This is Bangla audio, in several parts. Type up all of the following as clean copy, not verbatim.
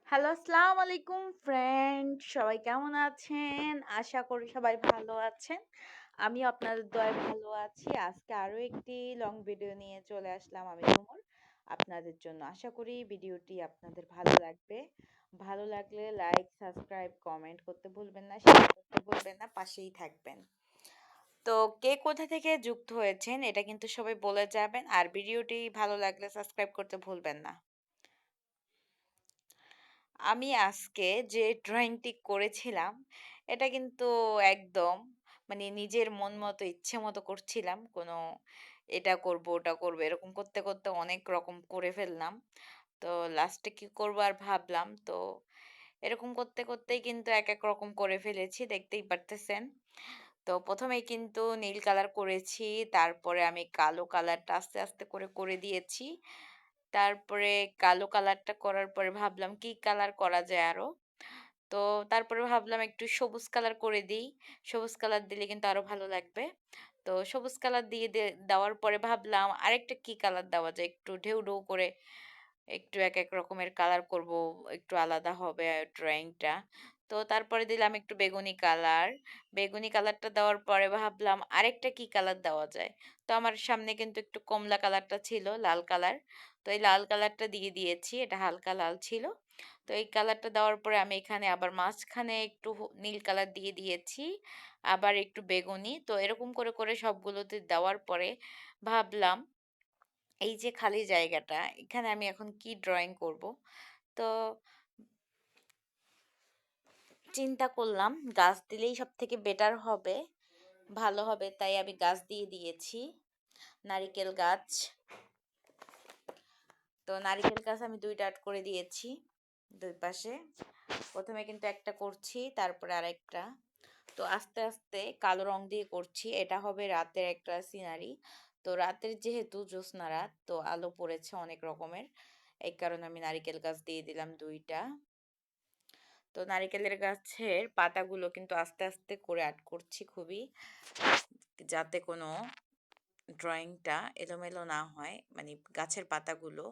হ্যালো, আসসালামু আলাইকুম ফ্রেন্ড। সবাই কেমন আছেন? আশা করি সবাই ভালো আছেন। আমিও আপনাদের দয়ায় ভালো আছি। আজকে আরো একটি লং ভিডিও নিয়ে চলে আসলাম আমি ঝুমুর আপনাদের জন্য। আশা করি ভিডিওটি আপনাদের ভালো লাগবে। ভালো লাগলে লাইক, সাবস্ক্রাইব, কমেন্ট করতে ভুলবেন না, শেয়ার করতে ভুলবেন না, পাশেই থাকবেন। তো কে কোথা থেকে যুক্ত হয়েছেন এটা কিন্তু সবাই বলে যাবেন। আর ভিডিওটি ভালো লাগলে সাবস্ক্রাইব করতে ভুলবেন না। আমি আজকে যে ড্রয়িংটি করেছিলাম, এটা কিন্তু একদম মানে নিজের মন মতো ইচ্ছে মতো করছিলাম। কোনো এটা করব, ওটা করব এরকম করতে, করতে অনেক রকম করে ফেললাম। তো লাস্টে কি করব আর ভাবলাম। তো এরকম করতে, করতেই কিন্তু এক রকম করে ফেলেছি দেখতেই পারতেছেন। তো ১ম এই কিন্তু নীল কালার করেছি। তারপরে আমি কালো কালারটা আস্তে, আস্তে করে দিয়েছি। তারপরে কালো কালারটা করার পরে ভাবলাম কি কালার করা যায় আরো। তো তারপরে ভাবলাম একটু সবুজ কালার করে দিই। সবুজ কালার দিলে কিন্তু আরো ভালো লাগবে। তো সবুজ কালার দিয়ে দেওয়ার পরে ভাবলাম আরেকটা কি কালার দেওয়া যায়। একটু ঢেউ করে একটু এক রকমের কালার করব। একটু আলাদা হবে ড্রয়িংটা। তো তারপরে দিলাম একটু বেগুনি কালার। বেগুনি কালারটা দেওয়ার পরে ভাবলাম আরেকটা কি কালার দেওয়া যায়। তো আমার সামনে কিন্তু একটু কমলা কালারটা ছিল, লাল কালার। তো এই লাল কালারটা দিয়ে দিয়েছি। এটা হালকা লাল ছিল। তো এই কালারটা দেওয়ার পরে আমি এখানে আবার মাঝখানে একটু নীল কালার দিয়ে দিয়েছি। আবার একটু বেগুনি। তো এরকম করে সবগুলোতে দেওয়ার পরে ভাবলাম এই যে খালি জায়গাটা, এখানে আমি এখন কি ড্রয়িং করব? তো চিন্তা করলাম গাছ দিলেই সবথেকে বেটার হবে, ভালো হবে। তাই আমি গাছ দিয়ে দিয়েছি। নারিকেল গাছ। তো নারিকেল গাছ আমি ২ টা আর্ট করে দিয়েছি ২ পাশে। ১ম এ কিন্তু একটা করছি, তারপরে আরেকটা। তো আস্তে, আস্তে কালো রং দিয়ে করছি। এটা হবে রাতের একটা সিনারি। তো রাতের যেহেতু জ্যোৎস্না রাত, তো আলো পড়েছে অনেক রকমের। এই কারণে আমি নারিকেল গাছ দিয়ে দিলাম ২ টা। তো নারিকেলের গাছের পাতাগুলো কিন্তু আস্তে, আস্তে করে আর্ট করছি খুবই, যাতে কোনো ড্রয়িংটা এলোমেলো না হয়। মানে গাছের পাতাগুলো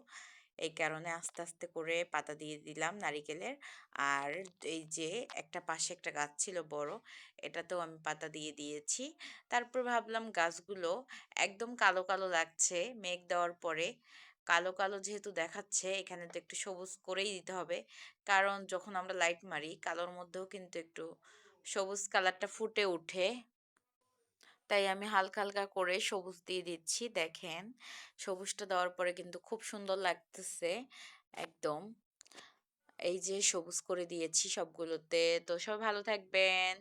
এই কারণে আস্তে, আস্তে করে পাতা দিয়ে দিলাম নারিকেলের। আর এই যে একটা পাশে একটা গাছ ছিল বড়, এটাতেও আমি পাতা দিয়ে দিয়েছি। তারপর ভাবলাম গাছগুলো একদম কালো, কালো লাগছে মেঘ দেওয়ার পরে। কালো, কালো যেহেতু দেখাচ্ছে এখানে তো একটু সবুজ করেই দিতে হবে। কারণ যখন আমরা লাইট মারি কালোর মধ্যেও কিন্তু একটু সবুজ কালারটা ফুটে ওঠে। তাই আমি হালকা, হালকা করে সবুজ দিয়ে দিচ্ছি। দেখেন, সবুজটা দেওয়ার পরে কিন্তু খুব সুন্দর লাগতেছে একদম। এই যে সবুজ করে দিয়েছি সবগুলোতে। তো সবাই ভালো থাকবেন।